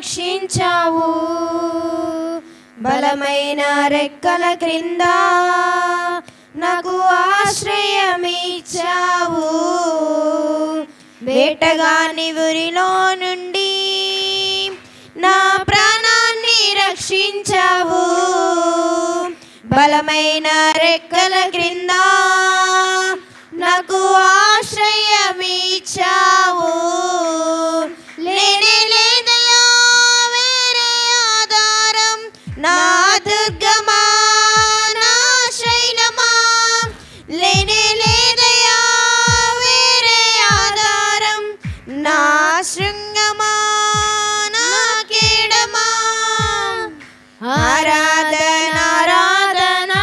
రక్షించావు. బలమైన రెక్కల క్రింద నాకు ఆశ్రయమిచ్చావు. వేటగాని ఊరిలో నుండి నా ప్రాణాన్ని రక్షించావు. బలమైన రెక్కల క్రింద నాకు ఆశ్రయమిచ్చావు. లేనే లేదయా వేరే ఆధారం, నా దుర్గమా నా శైలమా. లేనే లేదయా వేరే ఆధారం, నా శృంగమా నా కేడమా. ఆరాధన ఆరాధన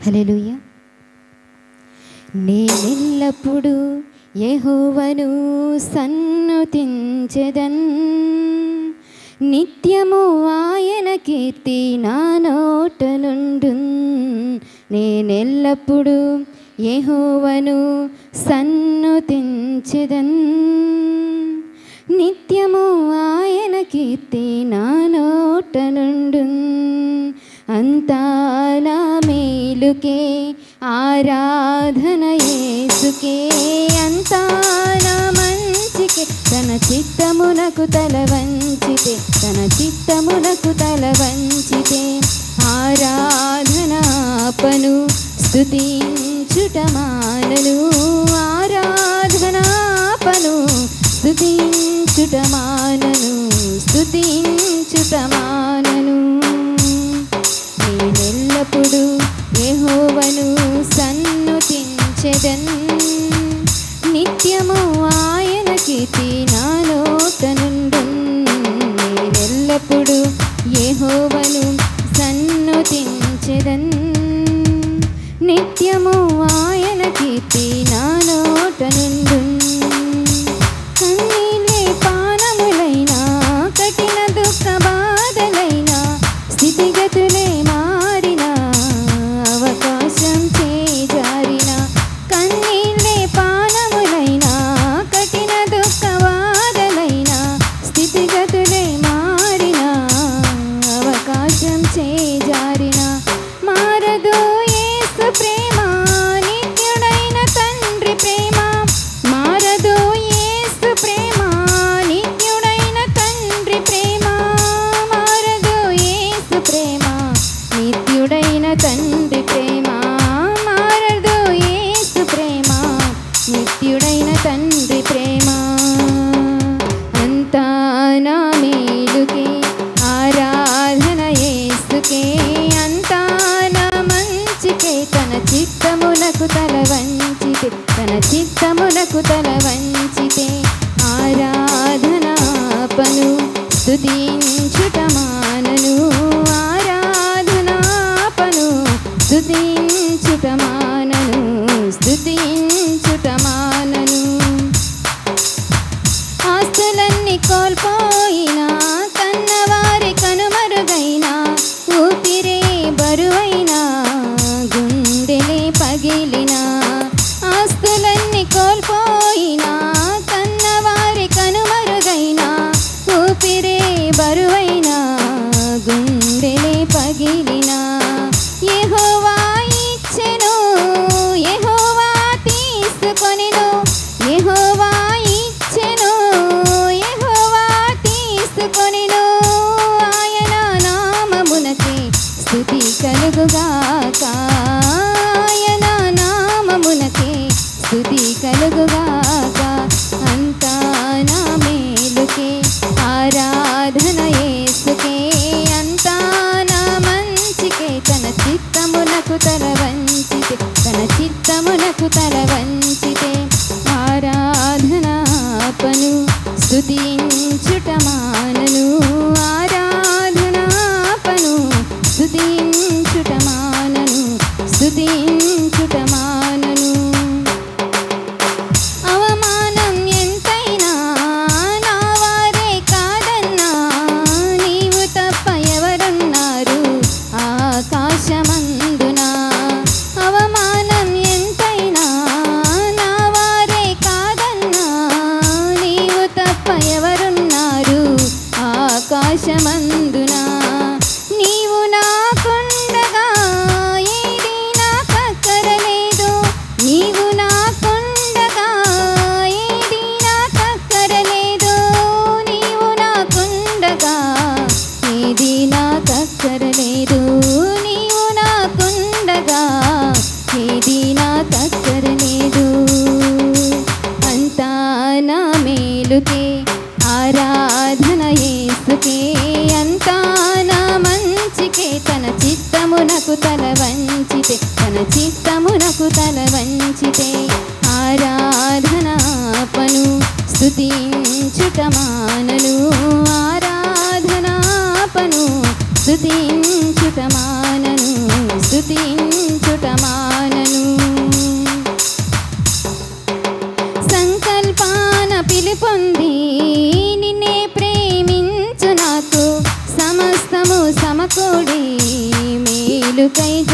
హల్లెలూయా. నేనెల్లప్పుడూ యెహోవాను సన్నుతించెదన్, నిత్యము ఆయన కీర్తి నా నోట నుండున్. నేనెల్లప్పుడూ యెహోవాను సన్నుతించెదన్, నిత్యము ఆయన కీర్తి నా నోట నుండున్. అంతా నా మేలుకే ఆరాధన యేసుకే, అంతా నా మంచికే తన చిత్తమునకు తల వంచితే, తన చిత్తమునకు తల వంచితే ఆరాధనాపను స్తుతించుట మానను, ఆరాధనాపను స్తుతించుట మానను, స్తుతించుట మానను. నేనెల్లప్పుడూ యెహోవాను సన్నుతించెదన్, నిత్యము ఆయన కీర్తి నా నోట నుండున్. నేనెల్లప్పుడూ యెహోవాను సన్నుతించెదన్, నిత్యము ఆయన కీర్తి నా నోట నుండున్. కన్నీళ్ళే పానములైనా, కఠిన దుఃఖ బాధలైనా, స్థితిగతులే మారిన, అవకాశం చేజారిన. కన్నీళ్ళే పానములైనా, కఠిన దుఃఖ బాధలైనా, స్థితిగతులే మారిన, అవకాశం చేజారిన. మారదు యేసు ప్రేమ, నిత్యుడైన తండ్రి ప్రేమ, మారదు యేసు ప్రేమ, నిత్యుడైన తండ్రి ప్రేమ, మారదు యేసు ప్రేమ, నిత్యుడైన తండ్రి ప్రేమ, మారదు యేసు ప్రేమ, నిత్యుడైన తండ్రి ప్రేమ. అంతా నా మేలుకే ఆరాధన యేసుకే, అంతా నా మంచికే తన చిత్తమునకు తల వంచితే, తన చిత్తమునకు తల వంచితే ఆరాధనాపను స్తుతించుట మానను, ఆరాధనాపను స్తుతించుట మానను, స్తుతించుట మానను. ఆస్తులన్నీ కోల్పోయినా, కన్నవారి కనుమరుగైనా, ఊపిరే బరువైనా, గుండెలే పగిలినా. ఆస్తులన్నీ కోల్పోయినా, కన్నవారి కనుమరుగైనా, ఊపిరే బరువైనా, గుండెలే పగిలినా. యెహోవా ఇచ్చెను, యెహోవా తీసుకొనెను, యెహోవా ఇచ్చెను, యెహోవా తీసుకొనెను. ఆయన నామమునకే స్తుతి కలుగుగాక, ఆయన నామమునకే స్తుతి కలుగుగాక. అంతా నా మేలుకే ఆరాధన యేసుకే, అంతా నా మంచికే తన చిత్తమునకు తల వంచితే, తన చిత్తమునకు తల వంచితే ఆరాధనాపను స్తుతించుట మానను, ఆరాధనాపను స్తుతించుట మానను, స్తుతించుట మానను. అవమానం ఎంతైనా నా వారే కాదన్నా, నీవు తప్ప ఎవరున్నారు ఆకాశమందున. అవమానం ఎంతైనా నా వారే కాదన్నా, నీవు తప్ప ఎవరున్నారు ఆకాశమందున. నీవు నాకుండగా ఏది నాకక్కరలేదు, నీవు నాకుండగా ఏది నాకక్కరలేదు, నీవు నాకుండగా ఏది నాకక్కరలేదు, నీవు నాకుండగా ఏది నాకక్కరలేదు. అంతా నా మేలుకే ఆరాధన యేసుకే, అంతా నా మంచికే తన చిత్తమునకు తల వంచితే, తన చిత్తమునకు తల వంచితే ఆరాధనాపను స్తుతించుట మానను, ఆరాధనాపను స్తుతించుట మానను, స్తుతించుట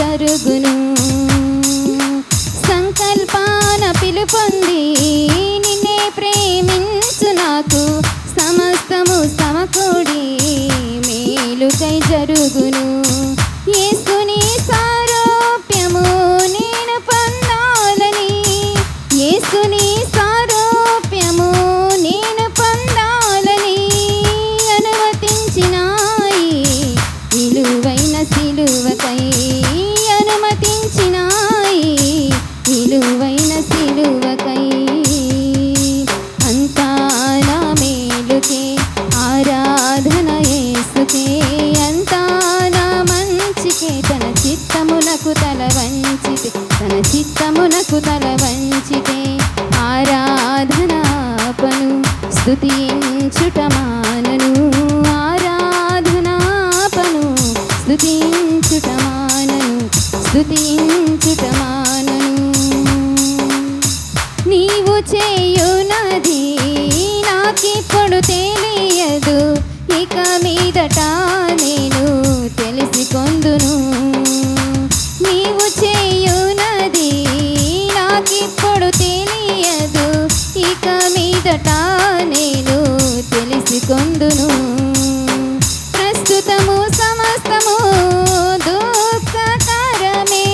జరుగును. సంకల్పాన పిలుపొంది నిన్నే ప్రేమించు నాకు సమస్తము సమకూడి మేలుకై జరుగును. యేసుని సారూప్యము నేను పొందాలని, యేసుని సారూప్యము నేను పొందాలని అనుమతించినాయి విలువైన సిలువకై, అనుమతించినాయి విలువైన సిలువకై. అంతా నా మేలుకే ఆరాధన యేసుకే, అంతా నా మంచికే తన చిత్తమునకు తల వంచితే, తన చిత్తమునకు తల వంచితే ఆరాధనాపను స్తుతించుట మానను, ఆరాధనాపను స్తుతించుట మానను, స్తుతించుట మానను. నీవు చేయునది నాకిప్పుడు తెలియదు, ఇక మీదట నేను తెలిసికొందును. నీవు చేయునది నాకిప్పుడు తెలియదు, ఇక మీదట నేను తెలిసికొందును. ప్రస్తుతము సమస్తము దుఃఖకరమే,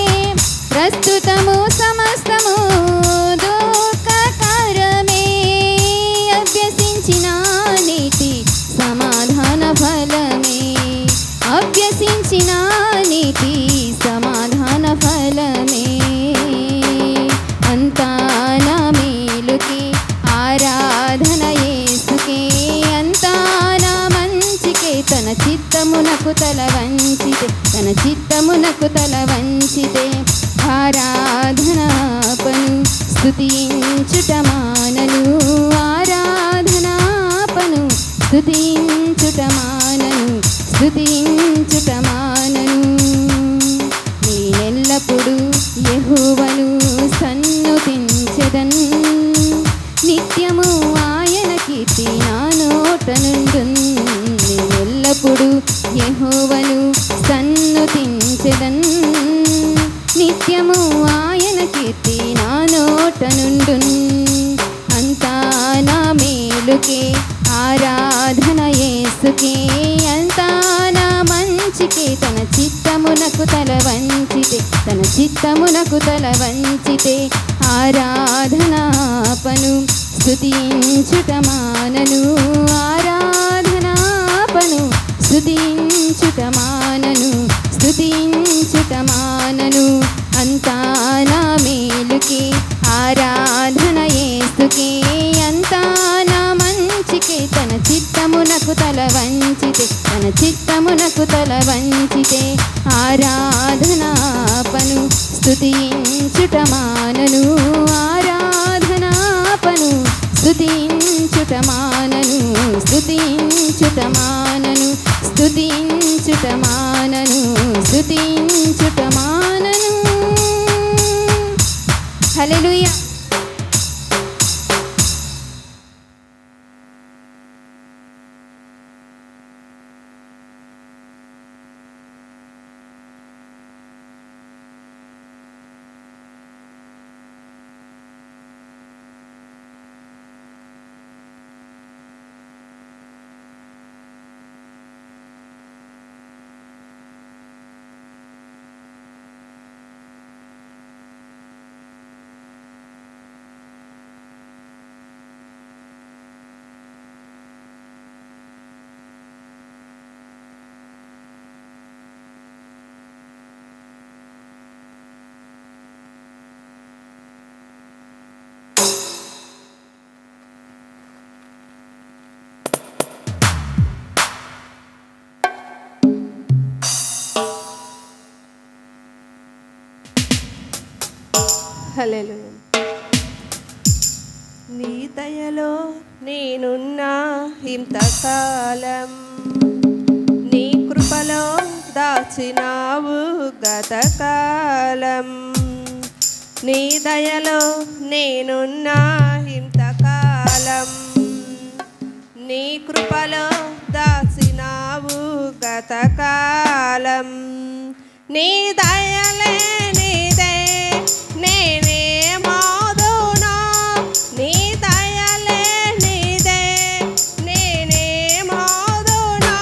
ప్రస్తుతము సమస్తము దుఃఖకరమే, అభ్యసించిన నీతి సమాధాన ఫలమే, అభ్యసించిన నీతి సమాధాన ఫలమే. అంతా నా మేలుకే ఆరాధన యేసుకే, అంతా నా మంచికే తన చిత్తమునకు తల వంచితే, తన చిత్తమునకు తల వంచితే ఆరాధనాపను స్తుతించుట మానను, ఆరాధనాపను స్తుతించుట మానను, స్తుతించుట మానను. నేనెల్లప్పుడు యెహోవాను సన్నుతించెదన్, నిత్యము ఆయన కీర్తి నా నోట నుండున్. నేనెల్లప్పుడు యెహోవాను సన్నుతించెదన్, నిత్యము ఆయన కీర్తి నా నోట నుండున్. అంతా నా మేలుకే ఆరాధన యేసుకే, అంతా నా మంచికే తన చిత్తమునకు తల వంచితే, తన చిత్తమునకు తల వంచితే ఆరాధనాపను స్తుతించుట మానను, ఆరాధనాపను స్తుతించుట మానను, స్తుతించుట మానను. అంతా నా మేలుకే ఆరాధన యేసుకే, అంతా నా మంచికే తన చిత్తమునకు తల వంచితే, తన చిత్తమునకు తల వంచితే ఆరాధనాపను స్తుతించుట మానను, ఆరాధనాపను స్తుతించుట మానను, స్తుతించుట మానను, స్తుతించుట మానను, స్తుతించుట మానను. హల్లెలూయా. హల్లెలూయా. నీ దయలో నేనున్నా ఇంతకాలం, నీ కృపలో దాచినావు గతకాలం. నీ దయలో నేనున్నా ఇంతకాలం, నీ కృపలో దాచినావు గతకాలం. నీ దయలేనిదే నేనేమవుదునో నీ దయలేనిదే నేనేమవుదునో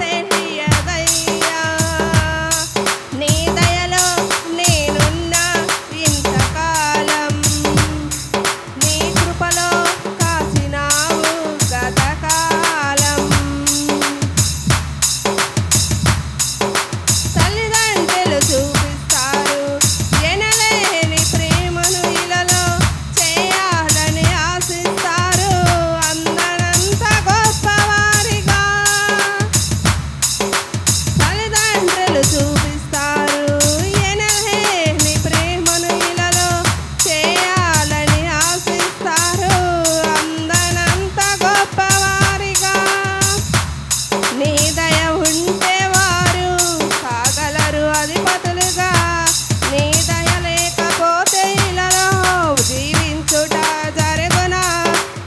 తెలియదయ్యా నీ దయలో నేనున్నా ఇంతకాలం నీ కృపలో కాచినావు గతకాలం తల్లిదండ్రులు చూపిస్తారు ఎనలేని ప్రేమను ఇలలో చేయాలని ఆశిస్తారు అందరంత గొప్పవారిగా తల్లిదండ్రులు చూపిస్తారు ఎనలేని ప్రేమను ఇలలో చేయాలని ఆశిస్తారు అందరంత గొప్పవారిగా నీ దయ ఉంటే వారు కాగలరు అధిపతులుగా నీ దయ లేకపోతే ఇలలో జీవించుట జరుగునా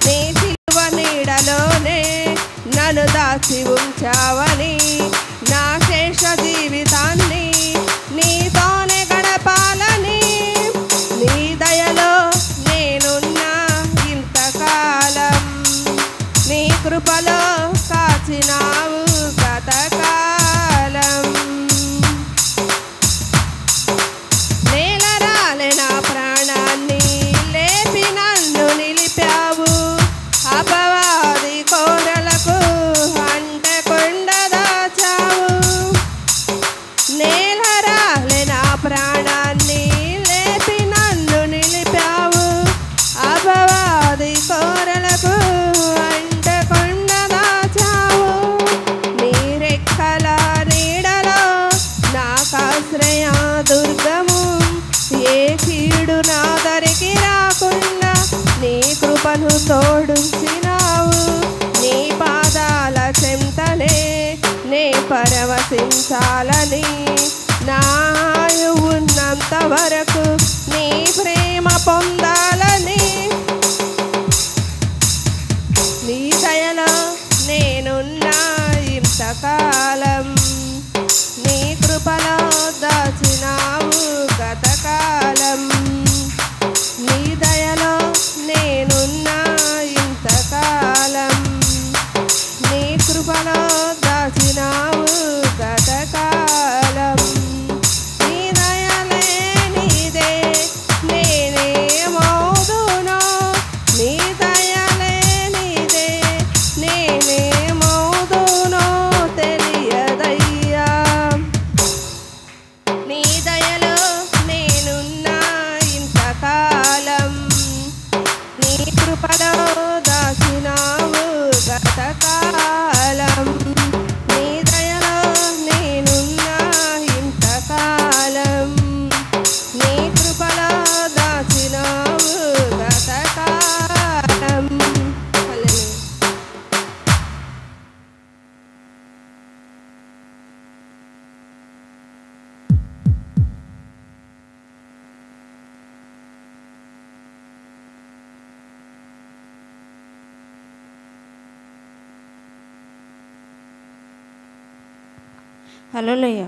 నీ సిలువ నీడలోనే నన్ను దాచి ఉంచావని నా శేష జీవితాన్ని నీతోనే గడపాలని నీ దయలో నేనున్నా ఇంతకాలం నీ కృపలో కాచినావు గతకాలం నేలరాలే నా ప్రాణాన్ని లేపి నన్ను నిలిపావు అపవాది కోరలకు అంటకుండా దాచావు నేలరాలే నా ప్రాణాన్ని లేపి నన్ను నిలిపావు అపవాది కోరలకు అంటకుండా దాచావు నీ రెక్కల నీడలో నాకాశ్రయ దుర్గము ఏ కీడు నా దరికి రాకుండా నీ కృపను తోడుంచినావు నీ పాదాల చెంతనే నే పరవశించాలని నా ఆయువు ఉన్నంత వరకు నీ ప్రేమ పొందాలని నీ దయలో నేనున్నా ఇంతకాలం నీ కృపలో దాచినావు గతకాలం నీ దయలో నేనున్నా ఇంతకాలం నీ కృపలో దాచినావు గతకాలం నీ దయలేనిదే నేనేమవుదునో నీ దయలేనిదే నేనేమవుదునో తెలియదయ్యా నీ దయలో నేనున్నా ఇంతకాలం నీ కృపలో దాచినావు గతకాలం నీ దయలో నేనున్నా ఇంతకాలం నీ కృపలో దాచినావు గతకాలం హల్లెలూయా. హల్లెలూయా.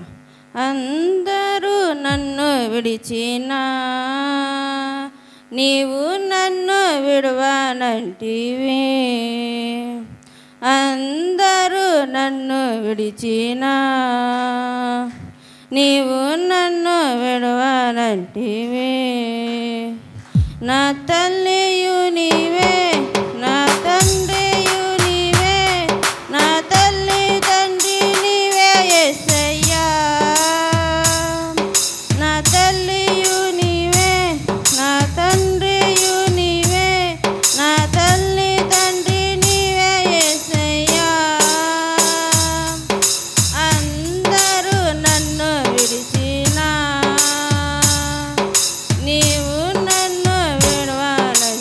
అందరూ నన్ను విడిచినా నీవు నన్ను విడవనంటివి అందరూ నన్ను విడిచినా నీవు నన్ను విడవనంటివి నా తల్లియు నీవే నా తండ్రియు నీవే నా తల్లి తండ్రి నీవే యేసయ్యా నా తల్లియు నీవే నా తండ్రియు నీవే నా తల్లి తండ్రి నీవే యేసయ్యా అందరూ నన్ను విడిచినా నీవు నన్ను విడవనంటివి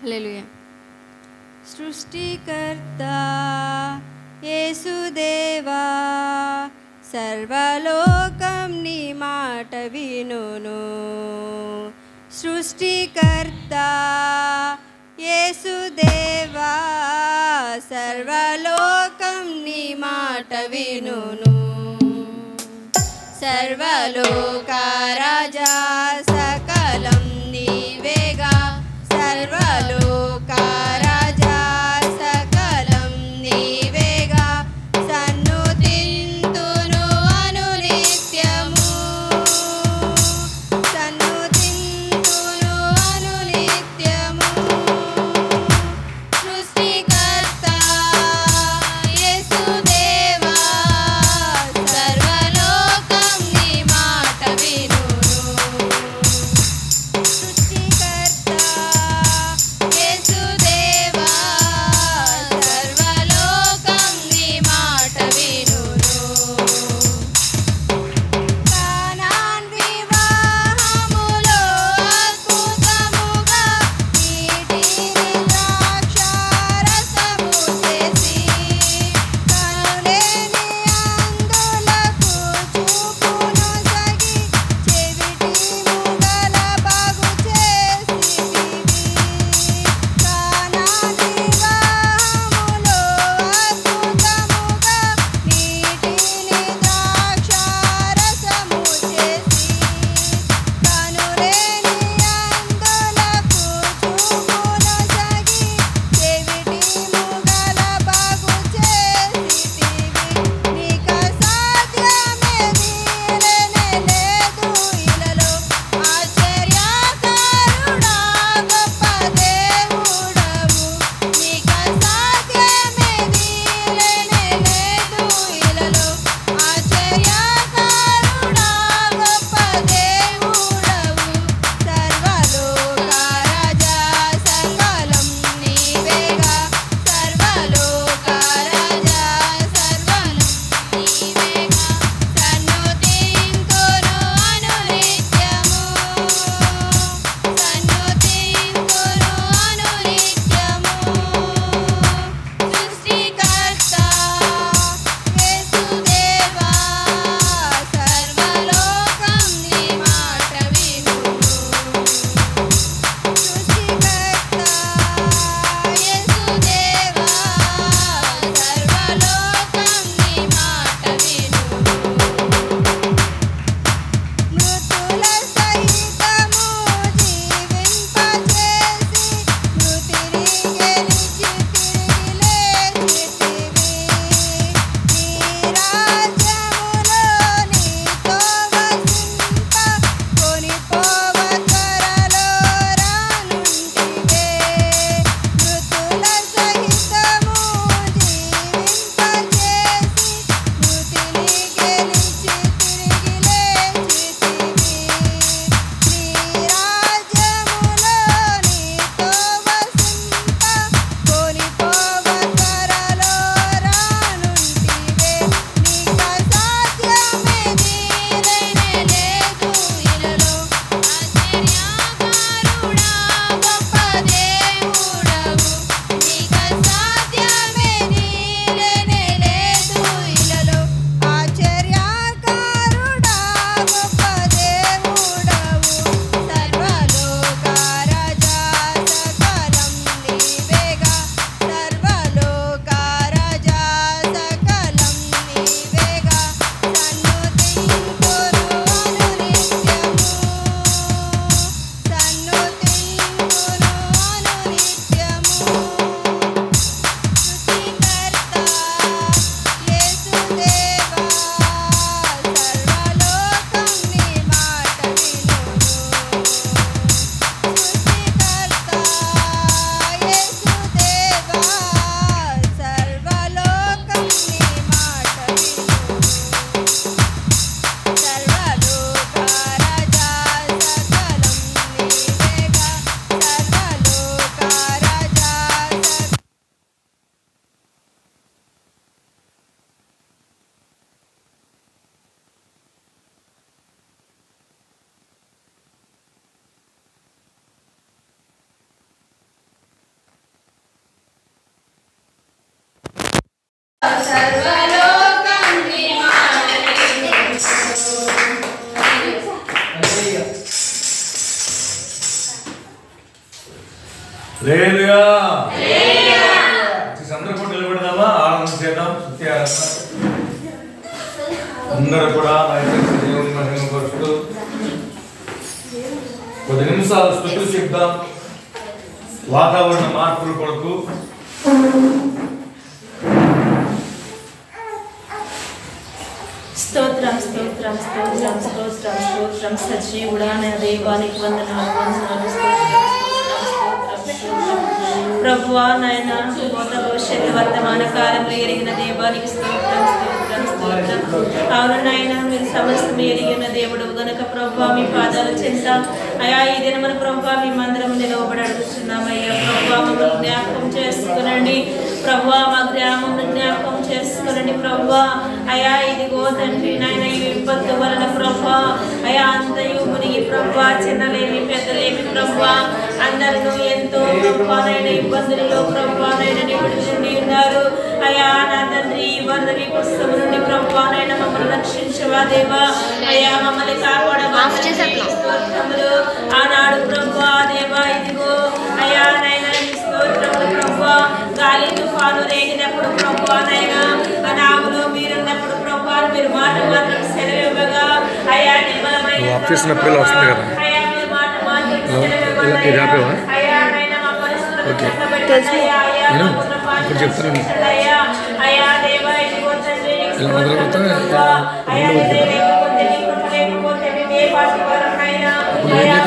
హల్లెలూయా. సృష్టికర్త యేసుదేవా, సర్వలోకం నీ మాట వినును. సృష్టికర్త యేసుదేవా, సర్వలోకం నీ మాట వినును. సర్వలోక రాజా సకలం నీవేగా, సర్వలోక రాజా సకలం నీవేగా. సన్నుతింతును అనునిత్యము, సన్నుతింతును అనునిత్యము. సృష్టికర్త యేసుదేవా, సర్వలోకం నీ మాట వినును. సృష్టికర్త హల్లెలూయా. అందరూ కూడా నిలబడదామా, ఆనందం చేద్దాం. అందరూ కూడా దేవుని మహిమపరుస్తూ కొద్ది నిమిషాలు స్తుతులు చెప్దాం. వాతావరణ మార్పుల కొరకు స్తోత్రం స్తోత్రం స్తోత్రం స్తోత్రం స్తోత్రం సజీవుడా నా దేవానికి వందనాలు వందనాలు స్తోత్రం ప్రభువా నాయన భూత భవిష్యత్తు వర్తమాన కాలంలో ఎరిగిన దేవానికి స్తోత్రం స్తోత్రం స్తోత్రం. అవును నాయన మీరు సమస్తం ఎరిగిన దేవుడు గనుక ప్రభువా మీ పాదాలు చెంత అయా ఈ దినమున ప్రభువా మీ మందిరం నిలవబడి అడుగుతున్నామయ్యా. ప్రభువా మమ్మల్ని జ్ఞాపకం చేసుకునండి ప్రభువా, మా గ్రామంలో జ్ఞాపకం చేసుకునండి ప్రభువా. అయా ఇదిగో తండ్రి నాయన ఈ విపత్తు వలన ప్రభువా అయా అంతయు మునిగి ప్రభువా చిన్నలేమి పెద్దలేమి ప్రభువా అందరూ ఎంతో ప్రభువానైన ఇబ్బందులలో ప్రభువానైన నిబడి ఉన్నారు. అయా నా తండ్రి ఈ వరద విపత్తు నుండి ప్రభువానైన మమ్మల్ని రక్షించవా దేవా. అయా మమ్మల్ని కాపాడవా స్తోత్రములు. ఆనాడు ప్రభువా దేవా ఇదిగో అయా నైనా స్తోత్రములు ప్రభువా. గాలి తుఫాను రేగినప్పుడు ప్రభువానైనా అనామలో మీరున్నప్పుడు ప్రభువా మీరు మాట మాత్రం సెలవివ్వగా అయా నిర్మలమైన అయా మీరు మాట మాత్రం సెలవివ్వగా అయా నైనా మా పరిస్థితులు అయా దేవా ఇదిగో తండ్రి అయా లేకపోతే మేము ఏ పార్టీ వారమైనా అయా